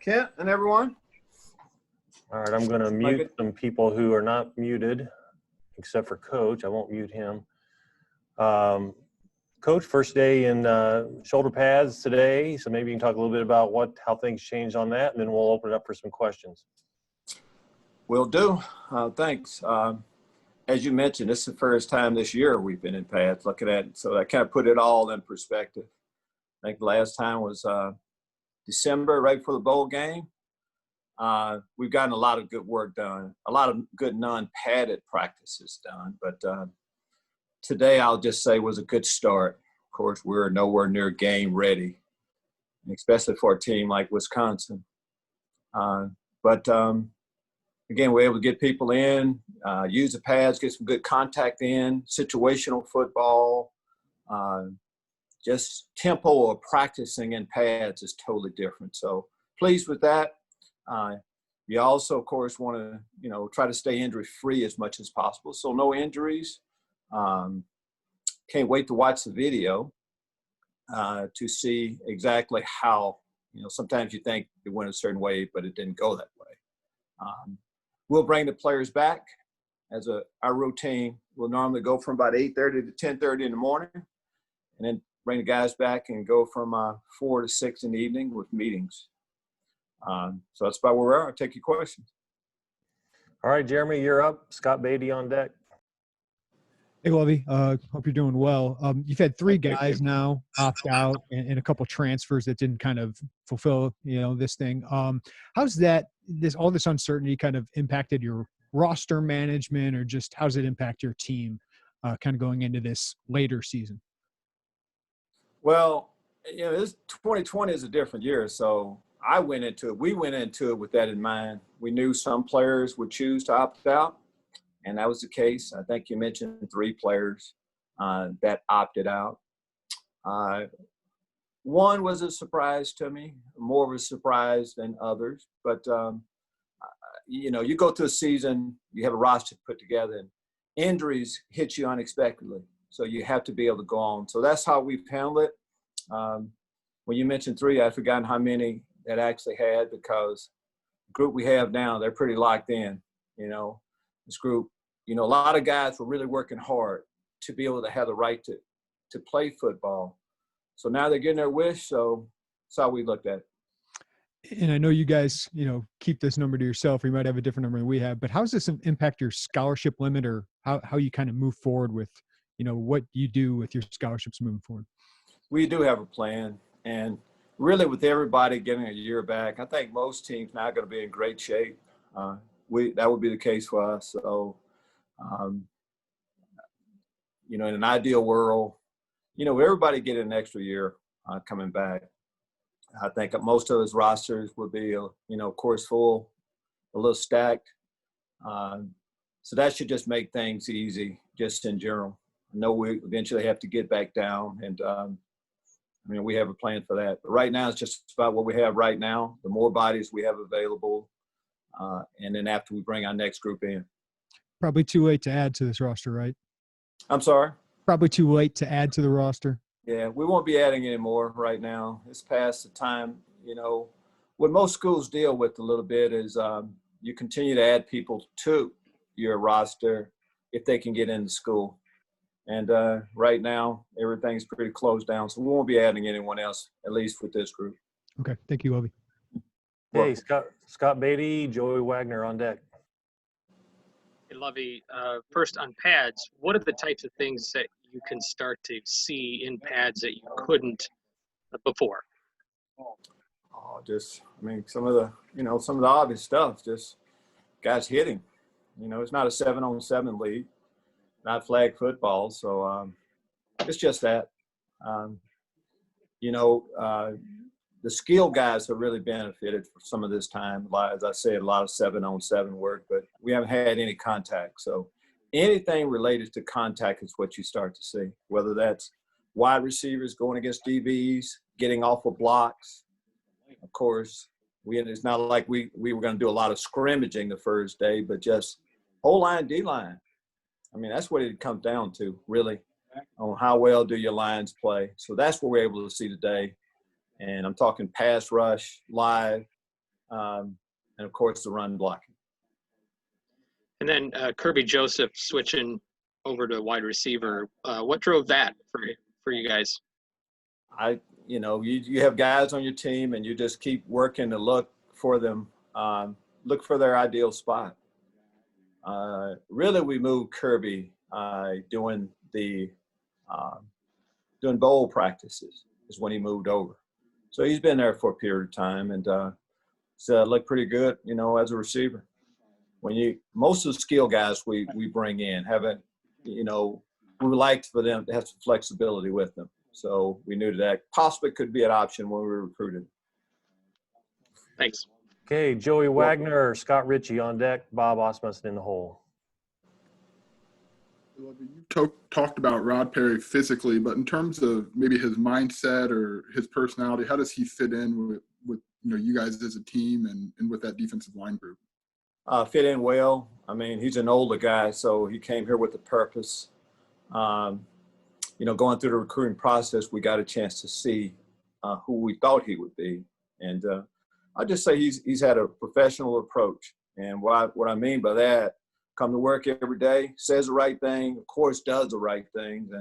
Kent and everyone. All right, I'm going to mute some people who are not muted, except for Coach. I won't mute him. Coach, first day in shoulder pads today, so maybe you can talk a little bit about how things changed on that, and then we'll open it up for some questions. Will do. Thanks. As you mentioned, this is the first time this year we've been in pads looking at it, so that kind of put it all in perspective. I think the last time was December, right before the bowl game. We've gotten a lot of good work done, a lot of good non-padded practices done, but today I'll just say was a good start. Of course, we're nowhere near game ready, especially for a team like Wisconsin. But again, we're able to get people in, use the pads, get some good contact in, situational football. Just tempo of practicing in pads is totally different. So pleased with that. You also, of course, want to, try to stay injury-free as much as possible. So no injuries. Can't wait to watch the video to see exactly how, sometimes you think it went a certain way, but it didn't go that way. We'll bring the players back as our routine. We'll normally go from about 8:30 to 10:30 in the morning, and then bring the guys back and go from 4 to 6 in the evening with meetings. So that's about where we are. I'll take your questions. All right, Jeremy, you're up. Scott Beatty on deck. Hey, Lovie. Hope you're doing well. You've had 3 guys now opt out and a couple transfers that didn't kind of fulfill, this thing. How's all this uncertainty kind of impacted your roster management, or just how does it impact your team kind of going into this later season? Well, this 2020 is a different year. So we went into it with that in mind. We knew some players would choose to opt out, and that was the case. I think you mentioned 3 players that opted out. One was a surprise to me, more of a surprise than others. But, you go through a season, you have a roster put together, and injuries hit you unexpectedly. So you have to be able to go on. So that's how we've handled it. When you mentioned 3, I'd forgotten how many that actually had, because the group we have now, they're pretty locked in. This group, a lot of guys were really working hard to be able to have the right to play football. So now they're getting their wish. So that's how we looked at it. And I know you guys, keep this number to yourself, or you might have a different number than we have, but how does this impact your scholarship limit, or how you kind of move forward with, what you do with your scholarships moving forward? We do have a plan, and really with everybody getting a year back, I think most teams now are going to be in great shape. That would be the case for us. So, in an ideal world, everybody get an extra year coming back. I think most of those rosters will be, of course, full, a little stacked. So that should just make things easy, just in general. I know we eventually have to get back down, and we have a plan for that. But right now, it's just about what we have right now, the more bodies we have available, and then after we bring our next group in. Probably too late to add to this roster, right? I'm sorry? Probably too late to add to the roster. Yeah, we won't be adding any more right now. It's past the time. What most schools deal with a little bit is you continue to add people to your roster if they can get into school. And right now, everything's pretty closed down, so we won't be adding anyone else, at least with this group. Okay. Thank you, Lovie. Hey, Scott Beatty, Joey Wagner on deck. Hey, Lovie, first on pads, what are the types of things that you can start to see in pads that you couldn't before? Some of the obvious stuff, just guys hitting. It's not a 7-on-7 league, not flag football. So it's just that, the skill guys have really benefited for some of this time. As I said, a lot of 7-on-7 work, but we haven't had any contact. So anything related to contact is what you start to see, whether that's wide receivers going against DBs, getting off of blocks. Of course, it's not like we were going to do a lot of scrimmaging the first day, but just O-line, D-line. That's what it comes down to, really, on how well do your lines play. So that's what we're able to see today. And I'm talking pass rush, live, and of course the run blocking. And then Kirby Joseph switching over to wide receiver. What drove that for you guys? You have guys on your team, and you just keep working to look for them, look for their ideal spot. Really, we moved Kirby doing bowl practices is when he moved over. So he's been there for a period of time, and so looked pretty good, as a receiver. Most of the skill guys we bring in haven't, we would like for them to have some flexibility with them. So we knew that possibly could be an option when we were recruiting. Thanks. Okay, Joey Wagner, Scott Ritchie on deck, Bob Osmundson in the hole. You talked about Rod Perry physically, but in terms of maybe his mindset or his personality, how does he fit in with you guys as a team and with that defensive line group? Fit in well. I mean, he's an older guy, so he came here with a purpose. Going through the recruiting process, we got a chance to see who we thought he would be. And I just say he's had a professional approach. And what I mean by that, come to work every day, says the right thing, of course, does the right things.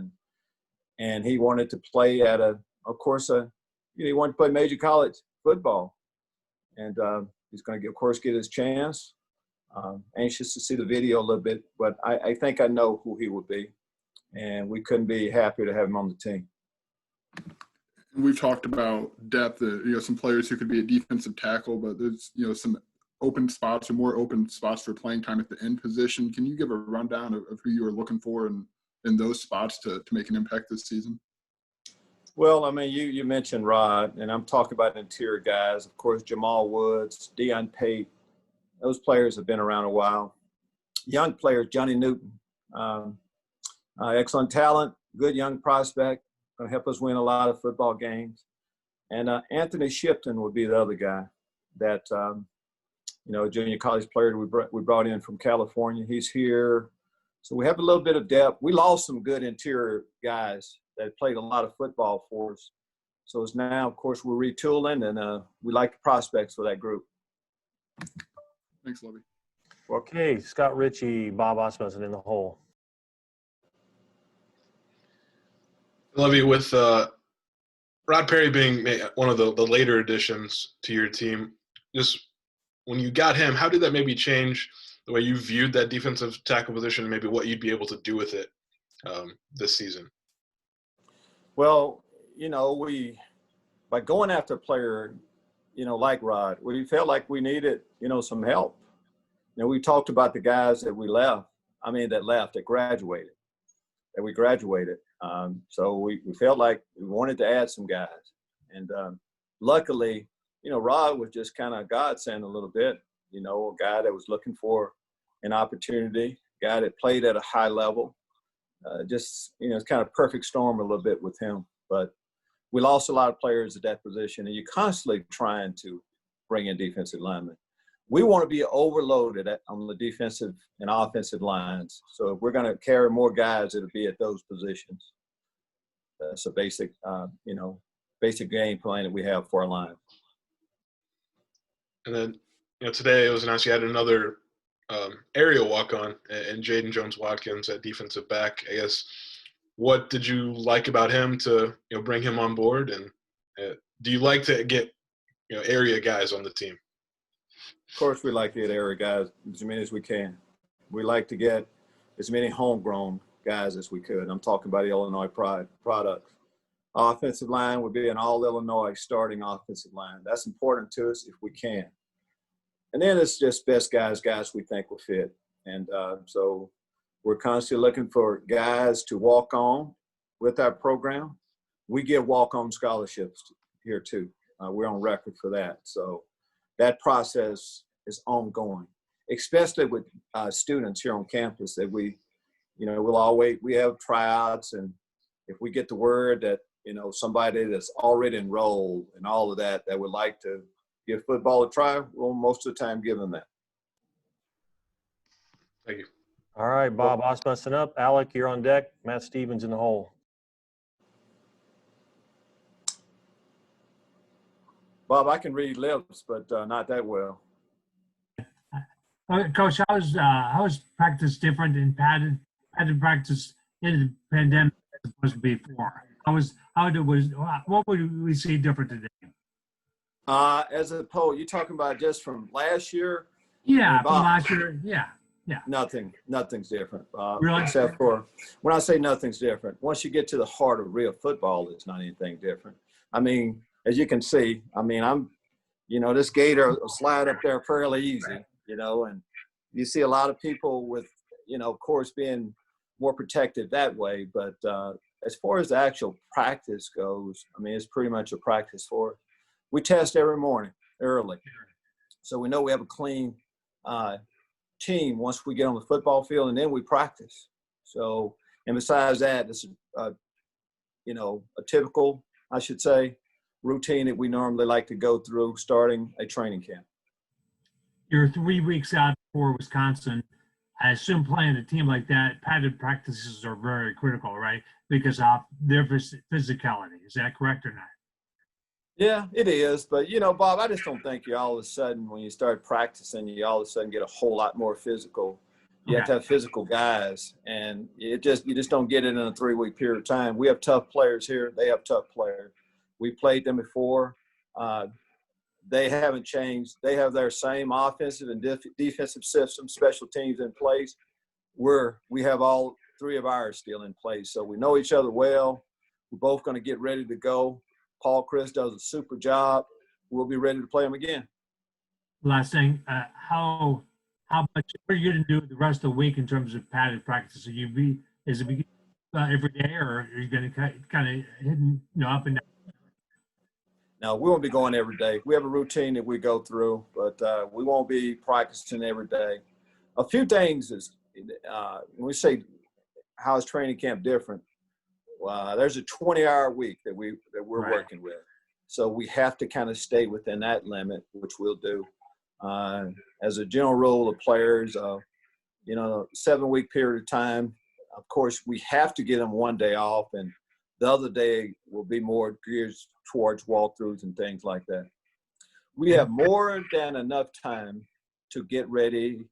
And he wanted to play he wanted to play major college football. And he's going to, of course, get his chance. Anxious to see the video a little bit, but I think I know who he would be. And we couldn't be happier to have him on the team. We've talked about depth, some players who could be a defensive tackle, but there's, some open spots or more open spots for playing time at the end position. Can you give a rundown of who you are looking for in those spots to make an impact this season? Well, I mean, you mentioned Rod, and I'm talking about interior guys. Of course, Jamal Woods, Deion Pate, those players have been around a while. Young players, Johnny Newton, excellent talent, good young prospect, going to help us win a lot of football games. And Anthony Shipton would be the other guy that, junior college player we brought in from California. He's here. So we have a little bit of depth. We lost some good interior guys that played a lot of football for us. So it's now, of course, we're retooling, and we like the prospects for that group. Thanks, Lovie. Okay, Scott Ritchie, Bob Osmundson in the hole. Lovie, with Rod Perry being one of the later additions to your team, just when you got him, how did that maybe change the way you viewed that defensive tackle position and maybe what you'd be able to do with it this season? Well, by going after a player, like Rod, we felt like we needed, some help. We talked about the guys that graduated. So we felt like we wanted to add some guys. And luckily, Rod was just kind of godsend a little bit, a guy that was looking for an opportunity, a guy that played at a high level. It's kind of perfect storm a little bit with him. But we lost a lot of players at that position, and you're constantly trying to bring in defensive linemen. We want to be overloaded on the defensive and offensive lines. So if we're going to carry more guys, it'll be at those positions. That's a basic game plan that we have for our line. And then, today it was announced you had another aerial walk-on and Jaden Jones-Watkins at defensive back. I guess, what did you like about him to bring him on board? And do you like to get area guys on the team? Of course, we like to get area guys as many as we can. We like to get as many homegrown guys as we could. I'm talking about the Illinois products. Offensive line would be an all-Illinois starting offensive line. That's important to us if we can. And then it's just best guys we think will fit. And so we're constantly looking for guys to walk on with our program. We give walk-on scholarships here too. We're on record for that. So that process is ongoing, especially with students here on campus that we have tryouts, and if we get the word that, somebody that's already enrolled and all of that would like to give football a try, we'll most of the time give them that. Thank you. All right, Bob Osmundson up. Alec, you're on deck. Matt Stevens in the hole. Bob, I can read lips, but not that well. Coach, how is practice different in padded practice in the pandemic as opposed to before? What would we see different today? As a poll, you talking about just from last year? Yeah, from Bob, last year. Yeah. nothing's different. Really? Except for when I say nothing's different, once you get to the heart of real football, it's not anything different. I mean, as you can see, this gator will slide up there fairly easy, and you see a lot of people with, of course, being more protective that way. But as far as the actual practice goes, it's pretty much a practice for us. We test every morning early, so we know we have a clean team once we get on the football field, and then we practice. So, and besides that, it's a typical, I should say, routine that we normally like to go through starting a training camp. You're 3 weeks out for Wisconsin. I assume playing a team like that, padded practices are very critical, right? Because of their physicality. Is that correct or not? Yeah, it is. But, Bob, I just don't think you all of a sudden, when you start practicing, you all of a sudden get a whole lot more physical. You have to have physical guys, and you just don't get it in a 3-week period of time. We have tough players here. They have tough players. We played them before. They haven't changed. They have their same offensive and defensive system, special teams in place. We have all 3 of ours still in place. So we know each other well. We're both going to get ready to go. Paul Chris does a super job. We'll be ready to play them again. Last thing, how much what are you going to do the rest of the week in terms of padded practice? Is it every day, or are you going to kind of hidden, up and down? No, we won't be going every day. We have a routine that we go through, but we won't be practicing every day. A few things is when we say how is training camp different, there's a 20-hour week that we're Right. working with. So we have to kind of stay within that limit, which we'll do. As a general rule of players, 7-week period of time, of course, we have to get them one day off, and the other day will be more geared towards walkthroughs and things like that. We have more than enough time to get ready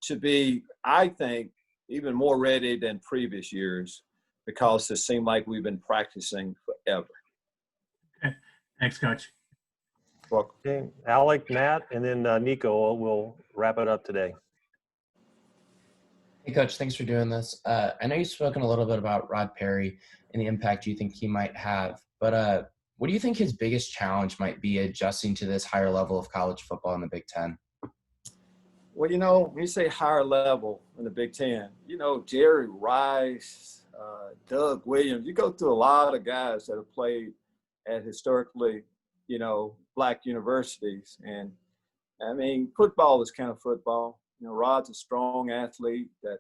to be, I think, even more ready than previous years, because it seemed like we've been practicing forever. Okay. Thanks, Coach. Welcome. Okay, Alec, Matt, and then Nico will wrap it up today. Hey, Coach, thanks for doing this. I know you've spoken a little bit about Rod Perry and the impact you think he might have, but what do you think his biggest challenge might be adjusting to this higher level of college football in the Big Ten? Well, when you say higher level in the Big Ten, Jerry Rice, Doug Williams, you go through a lot of guys that have played at historically, black universities. And, football is kind of football. Rod's a strong athlete that,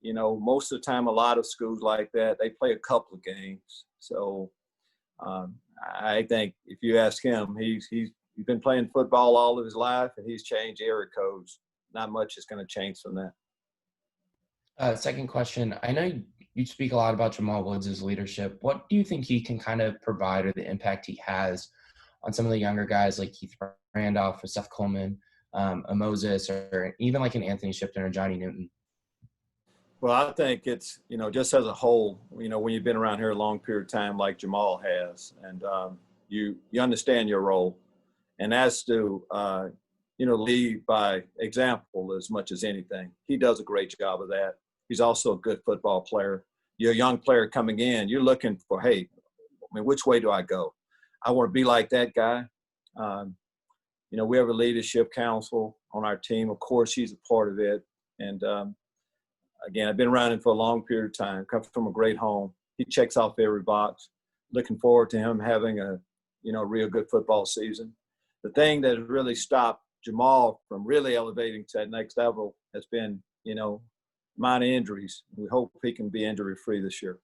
most of the time, a lot of schools like that, they play a couple of games. So I think if you ask him, he's been playing football all of his life, and he's changed area codes. Not much is going to change from that. Second question, I know you speak a lot about Jamal Woods' leadership. What do you think he can kind of provide, or the impact he has on some of the younger guys like Keith Randolph or Seth Coleman, a Moses, or even like an Anthony Shipton or Johnny Newton? Well, I think it's, just as a whole, when you've been around here a long period of time like Jamal has, and you understand your role, and that's to, lead by example as much as anything. He does a great job of that. He's also a good football player. You're a young player coming in. You're looking for, hey, which way do I go? I want to be like that guy. We have a leadership council on our team. Of course, he's a part of it. And, again, I've been around him for a long period of time, comes from a great home. He checks off every box. Looking forward to him having a real good football season. The thing that has really stopped Jamal from really elevating to that next level has been, minor injuries. We hope he can be injury-free this year.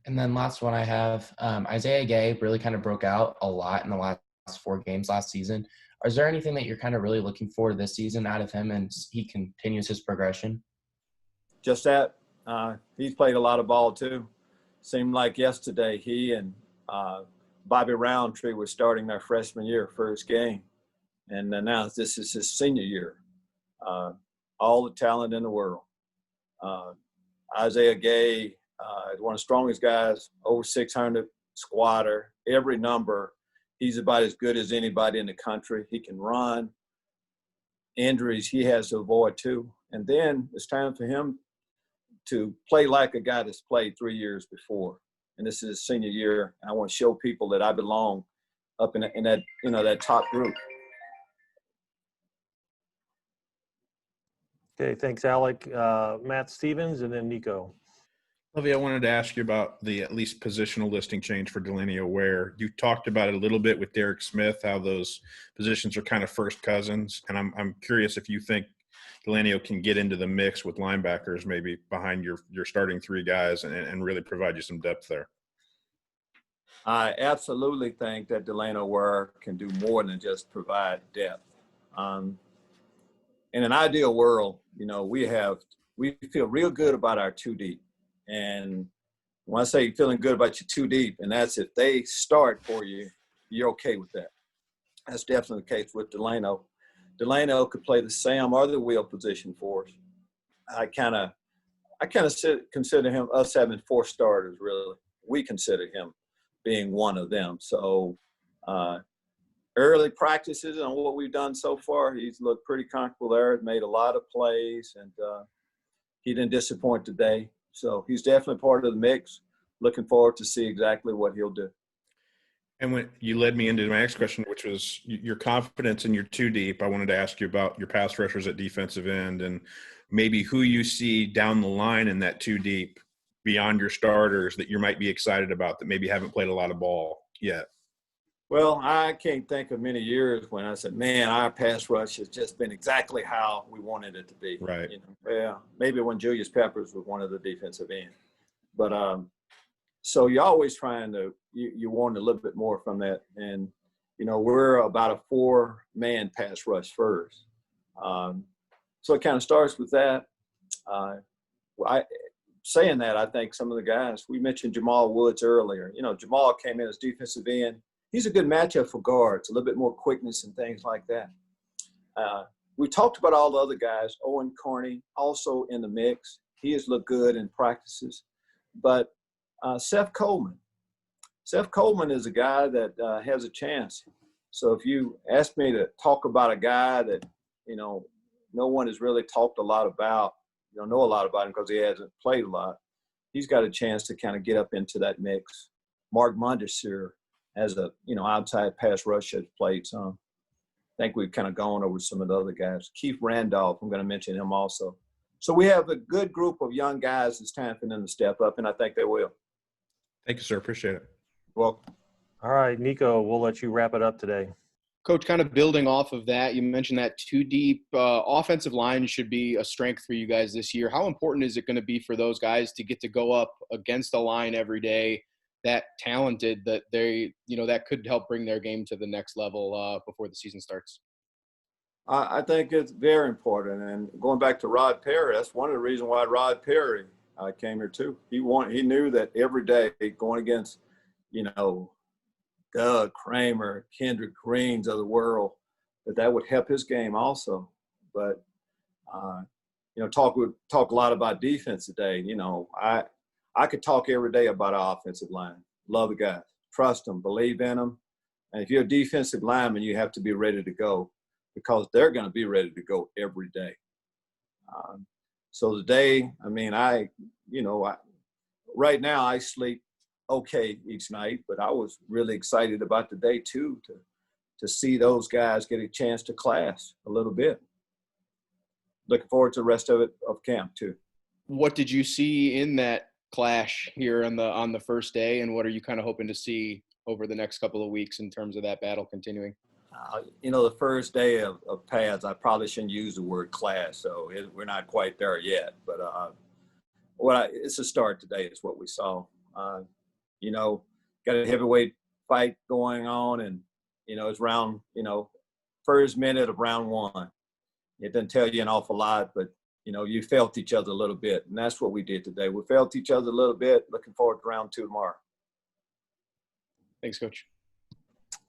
And then last one I have, Isaiah Gay really kind of broke out a lot in the last 4 games last season. Is there anything that you're kind of really looking for this season out of him, and he continues his progression? Just that. He's played a lot of ball too. Seemed like yesterday he and Bobby Roundtree was starting their freshman year, first game. And now this is his senior year. All the talent in the world. Isaiah Gay is one of the strongest guys, over 600 squatter, every number. He's about as good as anybody in the country. He can run. Injuries he has to avoid too. And then it's time for him to play like a guy that's played 3 years before. And this is his senior year. I want to show people that I belong up in that, that top group. Okay, thanks, Alec. Matt Stevens, and then Nico. Lovie, I wanted to ask you about the at least positional listing change for Delaney Ware. You talked about it a little bit with Derek Smith, how those positions are kind of first cousins. And I'm curious if you think Delaney can get into the mix with linebackers maybe behind your starting three guys and really provide you some depth there. I absolutely think that Delaney Ware can do more than just provide depth. In an ideal world, we feel real good about our two deep. And when I say feeling good about your two deep, and that's if they start for you, you're okay with that. That's definitely the case with Delano. Delano could play the Sam or the wheel position for us. I kind of consider us having 4 starters, really. We consider him being one of them. So early practices on what we've done so far, he's looked pretty comfortable there, made a lot of plays, and he didn't disappoint today. So he's definitely part of the mix. Looking forward to see exactly what he'll do. And when you led me into my next question, which was your confidence in your two deep, I wanted to ask you about your pass rushers at defensive end and maybe who you see down the line in that two deep beyond your starters that you might be excited about that maybe haven't played a lot of ball yet. Well, I can't think of many years when I said, man, our pass rush has just been exactly how we wanted it to be. Right. Maybe when Julius Peppers was one of the defensive end. But so you're always trying to you want a little bit more from that. And, we're about a 4-man pass rush first. So it kind of starts with that. Saying that, I think some of the guys, we mentioned Jamal Woods earlier. Jamal came in as defensive end. He's a good matchup for guards, a little bit more quickness and things like that. We talked about all the other guys. Owen Carney also in the mix. He has looked good in practices. But Seth Coleman is a guy that has a chance. So if you ask me to talk about a guy that, no one has really talked a lot about, know a lot about him because he hasn't played a lot, he's got a chance to kind of get up into that mix. Mark Mondas as a, outside pass rush has played some. I think we've kind of gone over some of the other guys. Keith Randolph, I'm going to mention him also. So we have a good group of young guys. It's time for them to step up, and I think they will. Thank you, sir. Appreciate it. Welcome. All right, Nico, we'll let you wrap it up today. Coach, kind of building off of that, you mentioned that two deep offensive line should be a strength for you guys this year. How important is it going to be for those guys to get to go up against a line every day that talented that they, that could help bring their game to the next level before the season starts? I think it's very important. And going back to Rod Perry, that's one of the reasons why Rod Perry came here too. He knew that every day going against, Doug Kramer, Kendrick Greens of the world, that would help his game also. But, talk a lot about defense today. I could talk every day about our offensive line. Love the guys. Trust them. Believe in them. And if you're a defensive lineman, you have to be ready to go because they're going to be ready to go every day. So today, right now I sleep okay each night, but I was really excited about today too, to see those guys get a chance to class a little bit. Looking forward to the rest of camp too. What did you see in that clash here on the first day, and what are you kind of hoping to see over the next couple of weeks in terms of that battle continuing? The first day of pads, I probably shouldn't use the word class, so we're not quite there yet. But it's a start today is what we saw. Got a heavyweight fight going on, and, it's round, first minute of round 1. It doesn't tell you an awful lot, but, you felt each other a little bit, and that's what we did today. We felt each other a little bit. Looking forward to round 2 tomorrow. Thanks, Coach.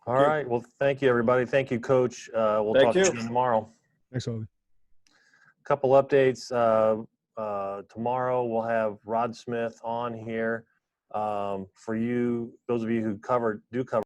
All right. Well, thank you, everybody. Thank you, Coach. We'll Thank talk to you. you again tomorrow. Thanks, Lovie. Couple updates. Tomorrow we'll have Rod Smith on here. For you, those of you who do cover